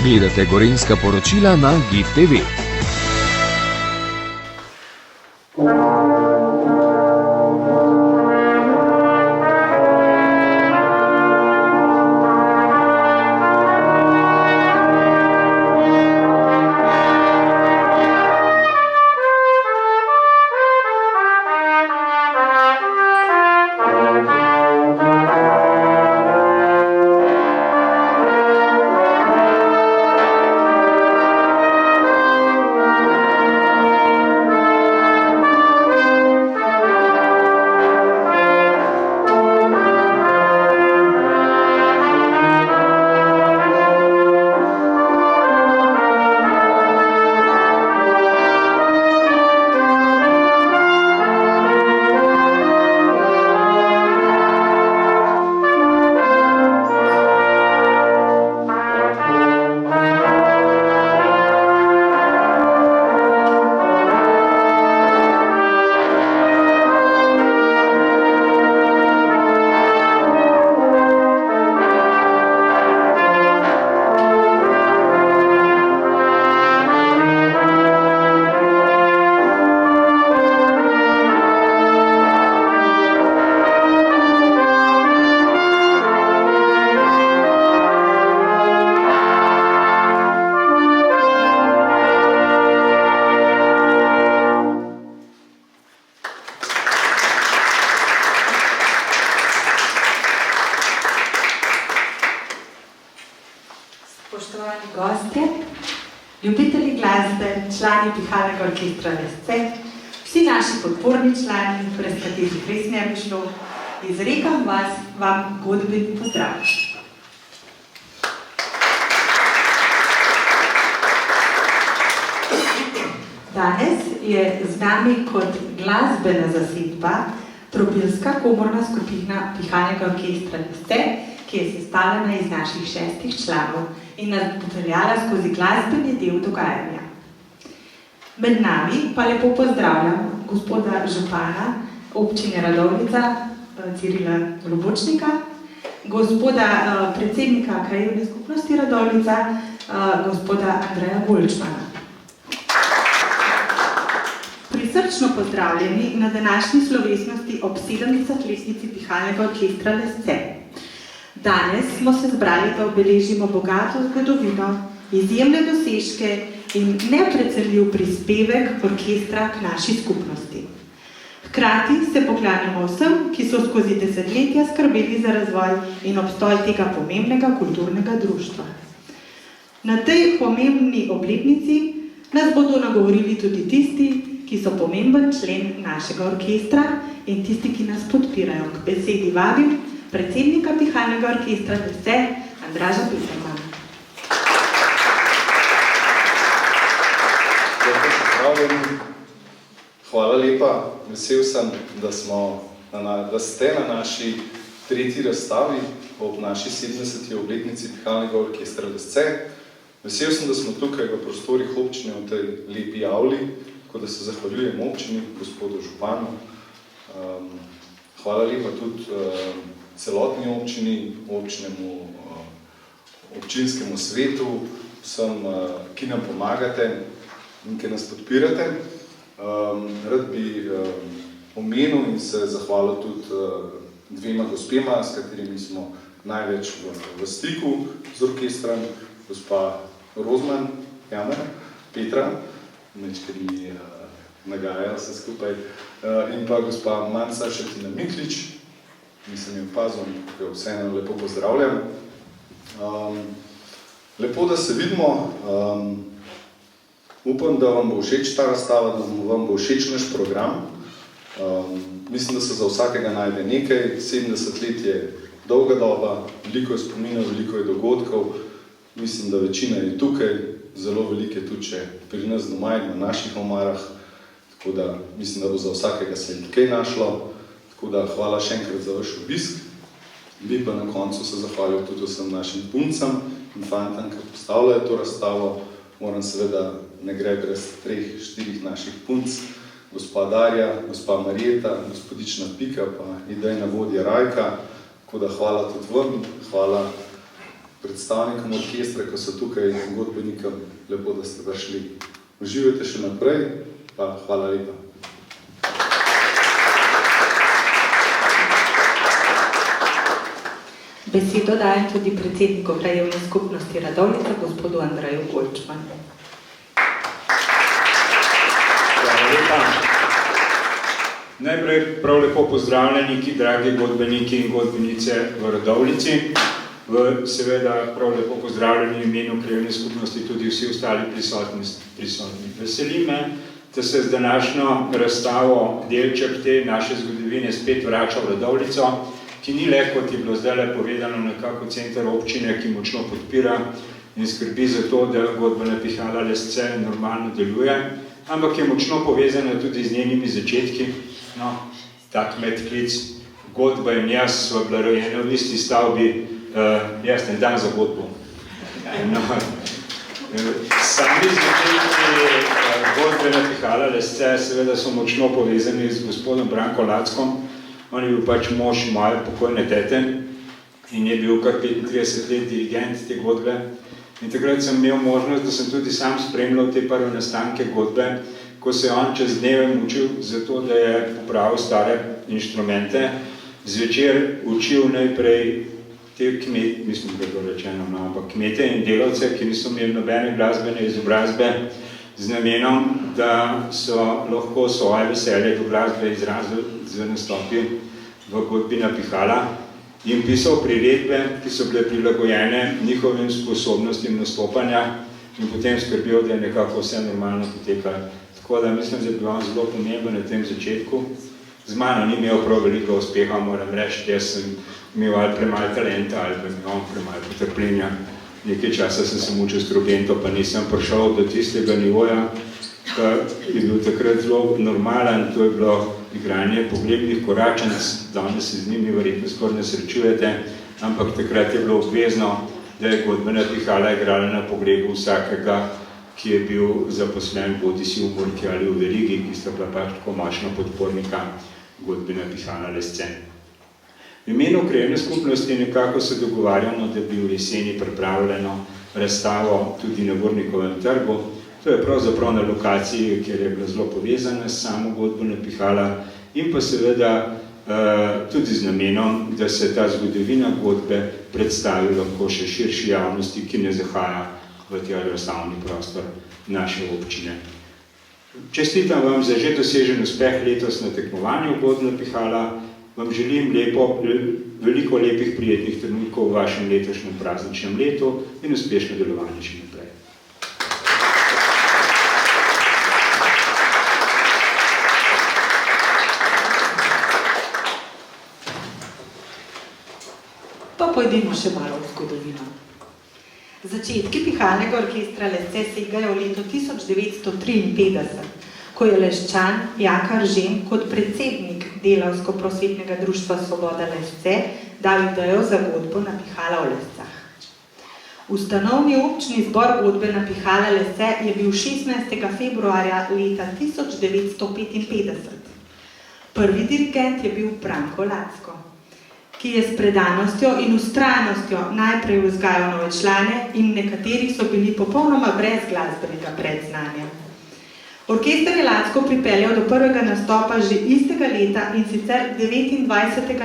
Gledate gorenjska poročila na GIF TV. Spoštovani gostje, ljubitelji glasbe, člani Pihalnega orkestra Lesce, vsi naši podporni člani, brez katerih res ne bi šlo, izrekam vam godbeni pozdrav. Danes je z nami kot glasbena zasedba Trobilska komorna skupina Pihalnega orkestra Lesce, ki je sestavljena iz naših 6 članov in nas popeljala skozi glasbeni del dogajanja. Med nami pa lepo pozdravljam gospoda župana občine Radovljica, Cirila Globočnika, gospoda predsednika krajevne skupnosti Radovljica, gospoda Andreja Golčmana. Prisrčno pozdravljeni na današnji slovesnosti ob 70-letnici Pihalnega orkestra Lesce. Danes smo se zbrali, da obeležimo bogato zgodovino, izjemne dosežke in neprecenljiv prispevek orkestra k naši skupnosti. Hkrati se poklanjamo vsem, ki so skozi desetletja skrbeli za razvoj in obstoj tega pomembnega kulturnega društva. Na tej pomembni obletnici nas bodo nagovorili tudi tisti, ki so pomemben člen našega orkestra in tisti, ki nas podpirajo. K besedi vabim predsednika Pihalnega orkestra Lesce, Andraža Petermana. Hvala lepa. Vesel sem, da ste na naši 3. razstavi ob naši 70. obletnici Pihalnega orkestra Lesce. Vesel sem, da smo tukaj v prostorih občine v tej lepi avli, tako da se zahvaljujem občini, gospodu županu. Hvala lepa tudi celotni občini, občinskemu svetu, vsem, ki nam pomagate in ki nas podpirate. Rad bi omenil in se zahvalil tudi 2 gospema, s katerimi smo največ v stiku z orkestrom, gospa Rozman Jamer, Petra, ker mi nagajajo vse skupaj, in pa gospa Manca Šetina Miklič, nisem jo opazil, ki jo vseeno lepo pozdravljam. Lepo, da se vidimo. Upam, da vam bo všeč ta razstava, da vam bo všeč naš program. Mislim, da se za vsakega najde nekaj. 70 let je dolga doba, veliko je spominov, veliko je dogodkov. Mislim, da večina je tukaj, zelo velike tudi še pri nas doma in na naših omarah. Tako da mislim, da bo za vsakega se kaj našlo. Tako da hvala še enkrat za vaš obisk. Bi pa na koncu se zahvalil tudi vsem našim puncam in fantam, ki postavljajo to razstavo. Moram seveda, ne gre brez 3-4 naših punc, gospa Darja, gospa Marjeta, gospodična Pika, pa idejna vodja Rajka. Tako da hvala tudi vam, hvala predstavnikom orkestra, ko so tukaj in godbenikom, lepo, da ste prišli. Uživajte še naprej, pa hvala lepa. Besedo dajem tudi predsedniku krajevne skupnosti Radovljica, gospodu Andreju Golčmanu. Hvala lepa. Najprej prav lepo pozdravljeni, dragi godbeniki in godbenice v Radovljici. Seveda prav lepo pozdravljeni v imenu krajevne skupnosti tudi vsi ostali prisotni. Veseli me, da se z današnjo razstavo delček te naše zgodovine spet vrača v Radovljico, ki ni le, kot je bilo zdaj povedano, nekako center občine, ki močno podpira in skrbi za to, da godbena pihala Lesce normalno deluje, ampak je močno povezana tudi z njenimi začetki. No, tak medklic, godba in jaz sva bila rojena v isti stavbi, jaz ne dam za godbo. No, sami začetki godbena pihala Lesce seveda so močno povezani z gospodom Branko Lackom. On je bil pač mož moje pokojne tete in je bil kar 35 let dirigent te godbe. In takrat sem imel možnost, da sem tudi sam spremljal te prve nastanke godbe, ko se je on čez dneve mučil za to, da je popravil stare inštrumente. Zvečer učil najprej te kmete in delavce, ki niso imeli nobene glasbene izobrazbe, z namenom, da so lahko svoje veselje do glasbe izrazili z nastopi v godbi Napihala in pisal priredbe, ki so bile prilagojene njihovim sposobnostim nastopanja in potem skrbel, da je nekako vse normalno potekalo. Tako da mislim, da je bil on zelo pomemben na tem začetku. Z mano ni imel prav veliko uspeha, moram reči, da sem imel ali premalo talenta ali pa imel premalo potrpljenja. Nekaj časa sem se mučil s trobento, pa nisem prišel do tistega nivoja, ki je bil takrat zelo normalen, to je bilo igranje pogrebnih koračenc, danes se z njimi verjetno skoraj ne srečujete, ampak takrat je bilo obvezno, da je godbena pihala igrala na pogrebu vsakega, ki je bil zaposlen bodisi v Murki ali v verigi, ki sta bila pač tako močna podpornika godbena pihala Lesce. V imenu krajevne skupnosti nekako se dogovarjamo, da bi v jeseni pripravljeno razstavo tudi na Vornikovem trgu. To je pravzaprav na lokaciji, kjer je bila zelo povezana s samo godbeno pihala in pa seveda tudi z namenom, da se ta zgodovina godbe predstavi lahko še širši javnosti, ki ne zahaja v ta razstavni prostor naše občine. Čestitam vam za že dosežen uspeh letos na tekmovanju godbena pihala. Vam želim veliko lepih prijetnih trenutkov v vašem letošnjem prazničnem letu in uspešno delovanje še naprej. Pa pojdimo še malo v zgodovino. Začetki pihalnega orkestra Lesce segajo v leto 1953, ko je Leščan Jaka Ržen kot predsednik Delavsko-prosvetnega društva Svoboda Lesce dal idejo za godbo Napihala v Lescah. Ustanovni občni zbor godbe Napihala Lesce je bil 16. februarja leta 1955. Prvi dirigent je bil Branko Lacko, ki je s predanostjo in vztrajnostjo najprej vzgajal nove člane in nekateri so bili popolnoma brez glasbenega predznanja. Orkester je Lacko pripeljal do prvega nastopa že istega leta in sicer 29.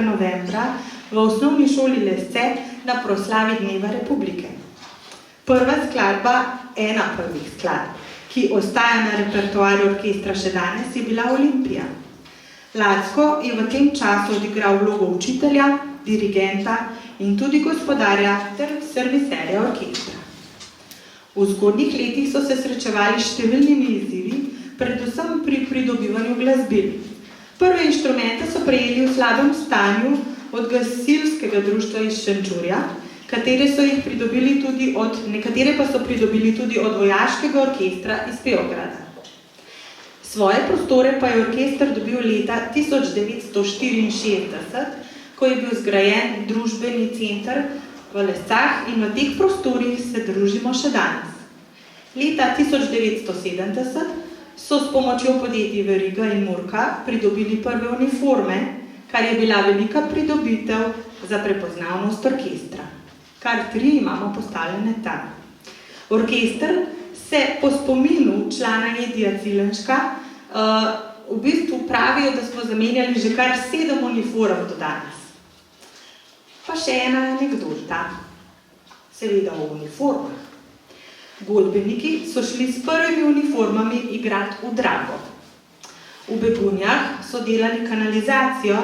novembra v osnovni šoli Lesce na proslavi Dneva Republike. Prva skladba, ena prvih skladb, ki ostaja na repertoarju orkestra še danes, je bila Olimpija. Lacko je v tem času odigral vlogo učitelja, dirigenta in tudi gospodarja ter serviserja orkestra. V zgodnjih letih so se srečevali s številnimi izzivi, predvsem pri pridobivanju glasbil. Prve inštrumente so prejeli v slabem stanju od gasilskega društva iz Šenčurja, nekatere pa so pridobili tudi od vojaškega orkestra iz Beograda. Svoje prostore pa je orkester dobil leta 1964, ko je bil zgrajen družbeni center v Lescah in v teh prostorih se družimo še danes. Leta 1970 so s pomočjo podjetij Veriga in Murka pridobili prve uniforme, kar je bila velika pridobitev za prepoznavnost orkestra. kar 3 imamo postavljene tam. Orkester se po spominu člana Edija Cilenška v bistvu pravijo, da smo zamenjali že kar 7 uniform do danes. Pa še ena anekdota, seveda o uniformah. Godbeniki so šli s prvimi uniformami igrati v Drago. V Begunjah so delali kanalizacijo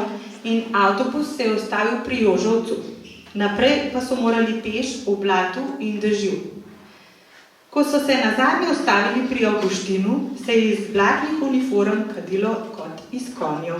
in avtobus se je ustavil pri Jožovcu. Naprej pa so morali peš v blatu in dežju. Ko so se nazadnje ustavili pri Avguštinu, se je iz blatnih uniform kadilo kot iz konjev.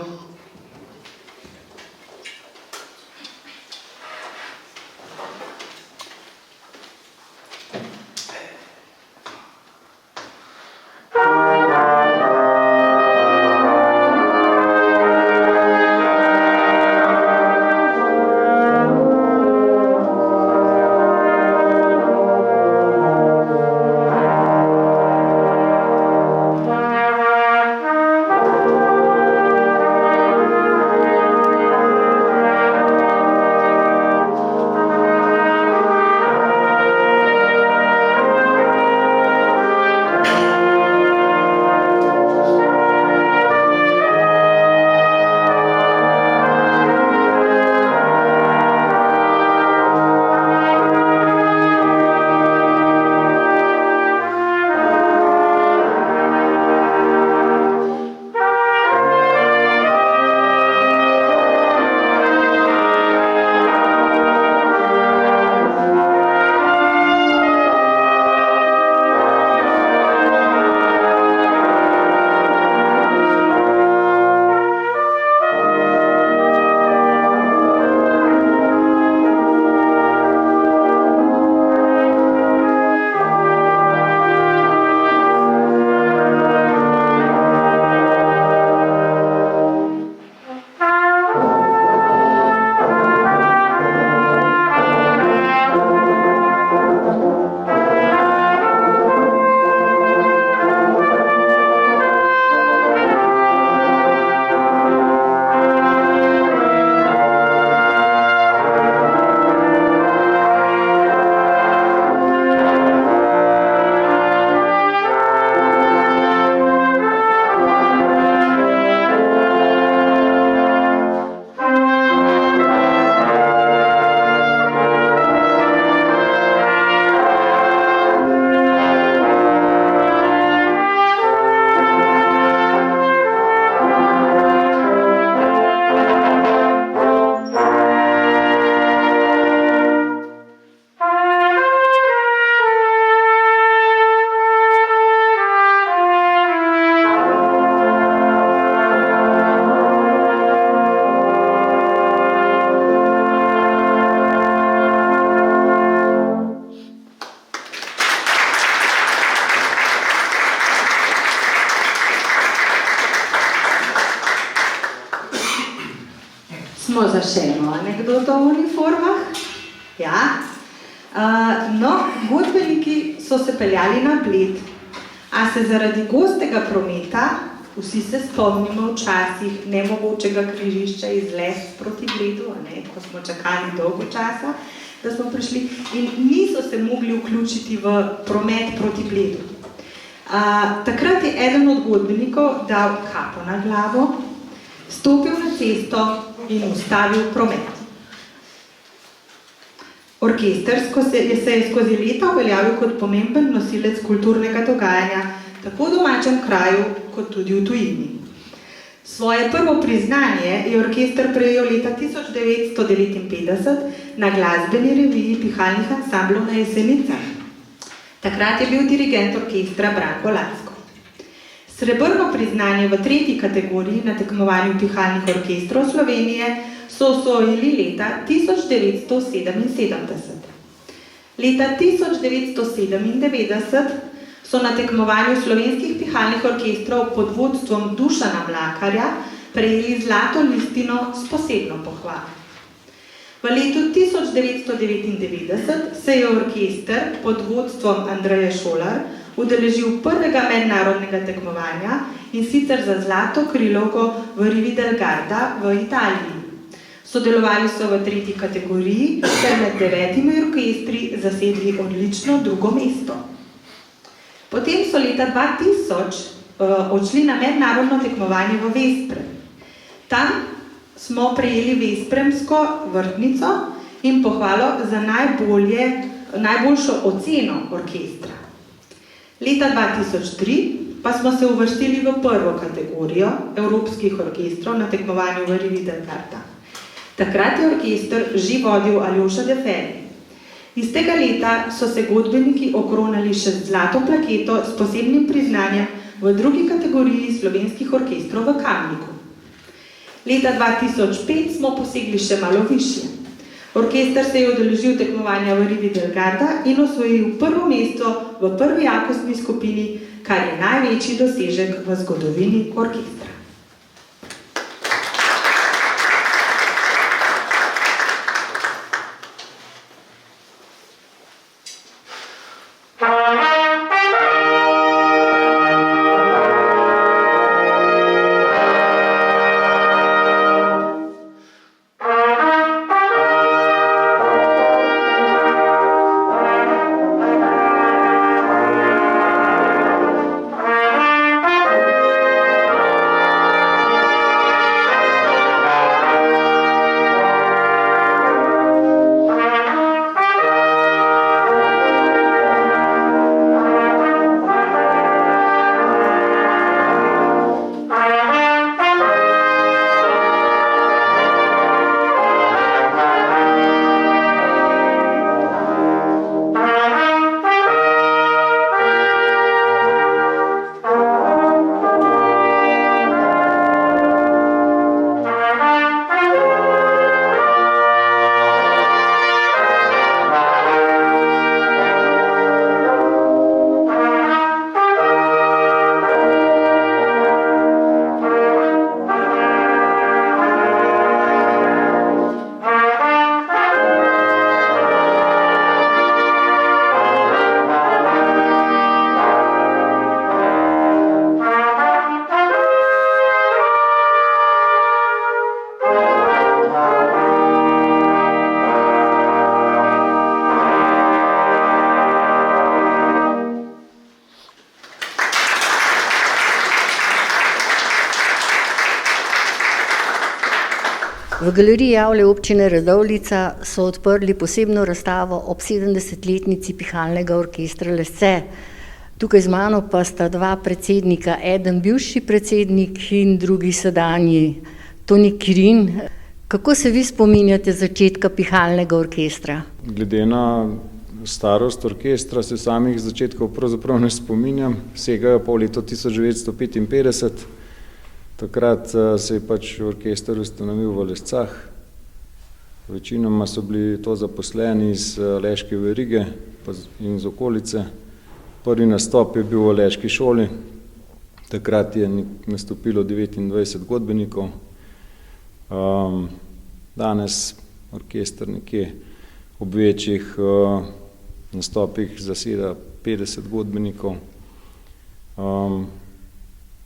Smo za še eno anekdoto o uniformah. Ja. Godbeniki so se peljali na Bled, a se zaradi gostega prometa, vsi se spomnimo včasih nemogočega križišča iz Les proti Bledu, ko smo čakali dolgo časa, da smo prišli, in niso se mogli vključiti v promet proti Bledu. Takrat je eden od godbenikov dal kapo na glavo, stopil na cesto in ustavil promet. Orkester se je skozi leta uveljavil kot pomemben nosilec kulturnega dogajanja, tako v domačem kraju, kot tudi v tujini. Svoje prvo priznanje je orkester prejel leta 1959 na glasbeni reviji pihalnih ansamblov na Jesenicah. Takrat je bil dirigent orkestra Branko Lacko. Srebrno priznanje v 3. kategoriji na tekmovanju pihalnih orkestrov Slovenije so osvojili leta 1977. Leta 1997 so na tekmovanju slovenskih pihalnih orkestrov pod vodstvom Dušana Mlakarja prejeli zlato listino s posebno pohvalo. V letu 1999 se je orkester pod vodstvom Andreje Šolar udeležil prvega mednarodnega tekmovanja, in sicer za zlato krilovko v Rivi del Garda v Italiji. Sodelovali so v 3. kategoriji, ter med 9 orkestri zasedli odlično 2. mesto. Potem so leta 2000 odšli na mednarodno tekmovanje v Veszprem. Tam smo prejeli Veszpremsko vrtnico in pohvalo za najboljšo oceno orkestra. Leta 2003 pa smo se uvrstili v 1. kategorijo evropskih orkestrov na tekmovanju v Rividelgarda. Takrat je orkester že vodil Aljoša Deferi. Iz tega leta so se godbeniki okronali še z zlato plaketo s posebnim priznanjem v 2. kategoriji slovenskih orkestrov v Kamniku. Leta 2005 smo posegli še malo višje. Orkester se je udeležil tekmovanja v Rividelgarda in osvojil 1. mesto v 1. jakostni skupini, kar je največji dosežek v zgodovini orkestra. V galeriji Javle občine Radovljica so odprli posebno razstavo ob 70-letnici pihalnega orkestra Lesce. Tukaj z mano pa sta 2 predsednika, eden bivši predsednik in drugi sedanji, Toni Kirin. Kako se vi spominjate začetka pihalnega orkestra? Glede na starost orkestra se samih začetkov pravzaprav ne spominjam, segajo pa v leto 1955. Takrat se je pač orkester ustanovil v Lescah. Večinoma so bili to zaposleni iz Leške verige in z okolice. Prvi nastop je bil v Leški šoli. Takrat je nastopilo 29 godbenikov. Danes orkester nekje ob večjih nastopih zaseda 50 godbenikov.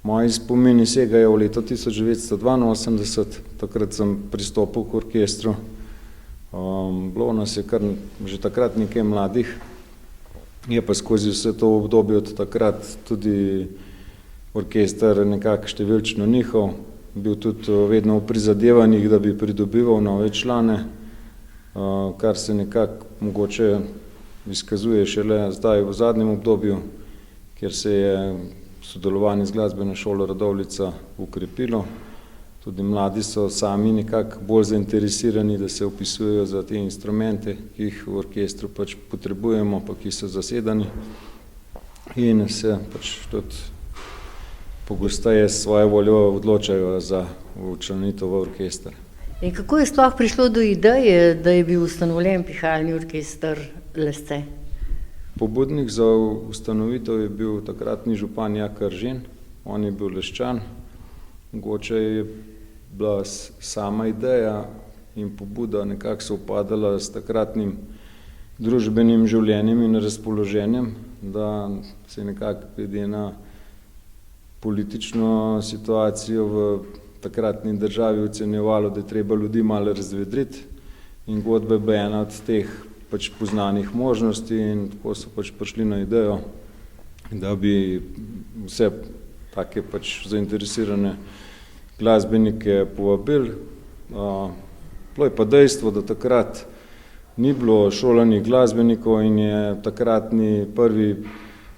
Moji spomini segajo v leto 1982, takrat sem pristopil k orkestru. Bilo nas je kar že takrat nekaj mladih, je pa skozi vse to obdobje od takrat tudi orkester nekako številčno nihal, bil tudi vedno v prizadevanjih, da bi pridobival nove člane, kar se nekako mogoče izkazuje šele zdaj v zadnjem obdobju, kjer se je sodelovanje z glasbeno šolo Radovljica ukrepilo. Tudi mladi so sami nekako bolj zainteresirani, da se vpisujejo za te instrumente, ki jih v orkestru pač potrebujemo, pa ki so zasedani. In se pač tudi pogosteje s svojo voljo odločajo za včlanitev v orkester. In kako je sploh prišlo do ideje, da je bil ustanovljen pihalni orkester Lesce? Pobudnik za ustanovitev je bil takratni župan Jaka Eržen, on je bil Leščan. Mogoče je bila sama ideja in pobuda nekako sovpadala s takratnim družbenim življenjem in razpoloženjem, da se nekako glede na politično situacijo v takratni državi ocenjevalo, da je treba ljudi malo razvedriti in godba je bila ena od teh pač poznanih možnosti in tako so pač prišli na idejo, da bi vse take pač zainteresirane glasbenike povabili. Bilo je pa dejstvo, da takrat ni bilo šolanih glasbenikov in je takratni prvi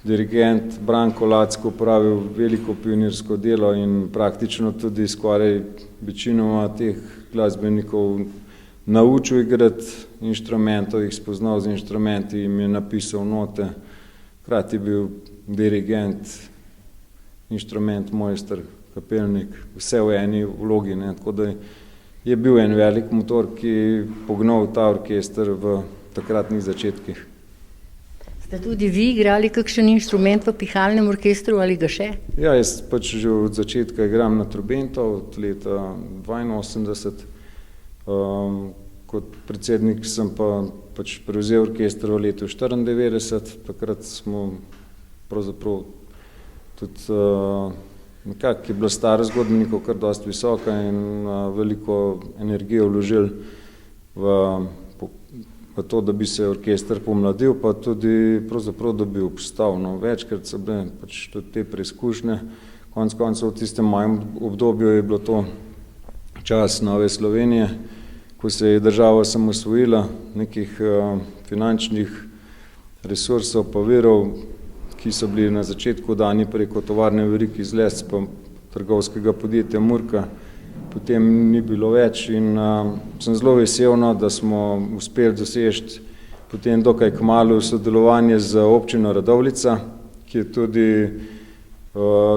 dirigent Branko Lacko opravil veliko pionirsko delo in praktično tudi skoraj večinoma teh glasbenikov naučil igrati inštrumentov, jih spoznal z inštrumenti, jim je napisal note. Hkrati je bil dirigent, inštrument, mojster, kapelnik, vse v eni vlogi, ne, tako da je bil en velik motor, ki pognal ta orkester v takratnih začetkih. Ste tudi vi igrali kakšen inštrument v pihalnem orkestru ali ga še? Ja, jaz pač že od začetka igram na trobento, od leta 82. Kot predsednik sem pa pač prevzel orkester v letu 94. Takrat smo pravzaprav tudi nekako je bila starost godbenikov kar dosti visoka in veliko energije vložili v to, da bi se orkester pomladil, pa tudi pravzaprav, da bi obstal. No, večkrat so bile pač tudi te preizkušnje. Konec koncev v tistem mojem obdobju je bilo to čas Nove Slovenije, ko se je država osamosvojila, nekih finančnih resursov pa virov, ki so bili na začetku dani preko tovarne verig Izlec pa trgovskega podjetja Murka, potem ni bilo več in sem zelo vesel, da smo uspeli doseči potem dokaj kmalu sodelovanje z občino Radovljica, ki je tudi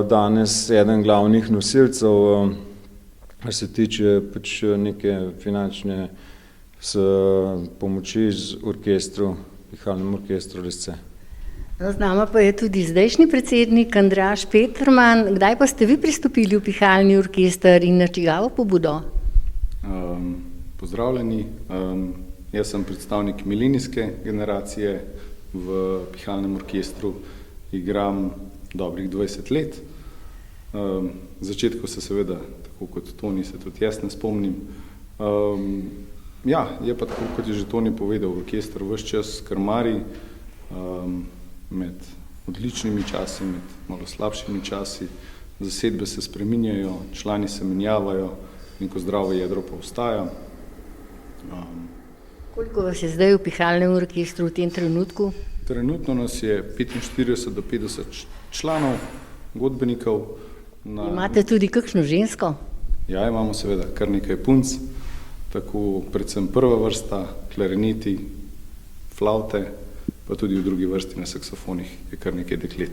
danes eden glavnih nosilcev, kar se tiče pač neke finančne pomoči z orkestru, pihalnem orkestru Lesce. Z nama pa je tudi zdajšnji predsednik Andraž Peterman. Kdaj pa ste vi pristopili v pihalni orkester in na čigavo pobudo? Pozdravljeni, jaz sem predstavnik milenijske generacije v pihalnem orkestru, igram dobrih 20 let. Začetku se seveda, tako kot Toni, se tudi jaz ne spomnim. Ja, je pa tako, kot je že Toni povedal, orkester ves čas krmari, med odličnimi časi, med malo slabšimi časi, zasedbe se spreminjajo, člani se menjavajo, neko zdravo jedro pa ostaja. Koliko vas je zdaj v pihalnem orkestru v tem trenutku? Trenutno nas je 45 do 50 članov, godbenikov. Imate tudi kakšno žensko? Ja, imamo seveda kar nekaj punc, tako predvsem prva vrsta, klarineti, flavte, pa tudi v drugi vrsti na saksofonih je kar nekaj deklet.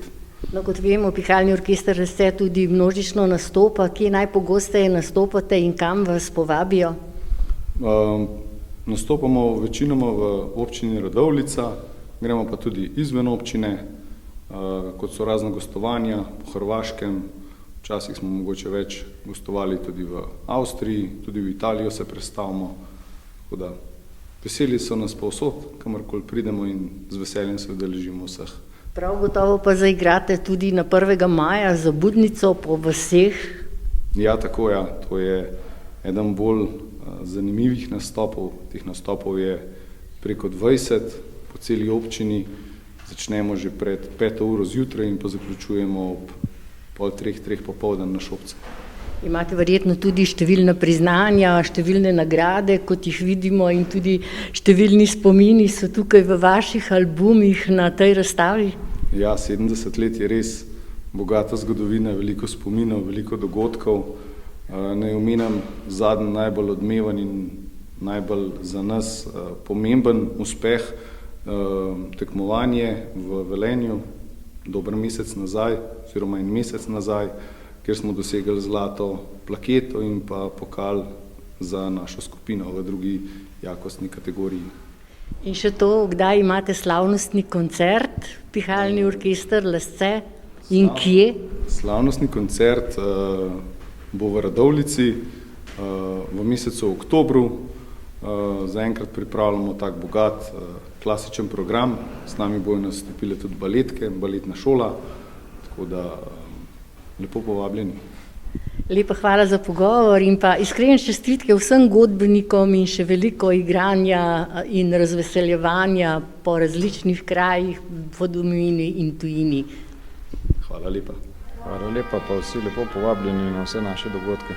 No, kot vemo, pihalni orkester Lesce tudi množično nastopa. Kje najpogosteje nastopate in kam vas povabijo? Nastopamo večinoma v občini Radovljica, gremo pa tudi izven občine, kot so razna gostovanja po Hrvaškem, včasih smo mogoče več gostovali tudi v Avstriji, tudi v Italijo se prestavimo, tako da veseli so nas povsod, kamorkoli pridemo in z veseljem se udeležimo vseh. Prav gotovo pa zaigrate tudi na 1. maja za budnico po vseh. Ja, tako ja, to je eden bolj zanimivih nastopov. Teh nastopov je preko 20 po celi občini. Začnemo že pred 5. uro zjutraj in pa zaključujemo ob 2:30, 3 popoldan na Šopce. Imate verjetno tudi številna priznanja, številne nagrade, kot jih vidimo, in tudi številni spomini so tukaj v vaših albumih na tej razstavi. Ja, 70 let je res bogata zgodovina, veliko spominov, veliko dogodkov. Naj omenim zadnji najbolj odmeven in najbolj za nas pomemben uspeh tekmovanje v Velenju, dober mesec nazaj, oziroma en mesec nazaj, kjer smo dosegli zlato plaketo in pa pokal za našo skupino v drugi jakostni kategoriji. In še to, kdaj imate slavnostni koncert, pihalni orkester Lesce in kje? Slavnostni koncert bo v Radovljici v mesecu oktobru. Zaenkrat pripravljamo tak bogat klasičen program, s nami bojo nastopile tudi baletke, baletna šola, tako da lepo povabljeni. Lepa hvala za pogovor in pa iskrene čestitke vsem godbenikom in še veliko igranja in razveseljevanja po različnih krajih v domovini in tujini. Hvala lepa. Hvala lepa, pa vsi lepo povabljeni na vse naše dogodke.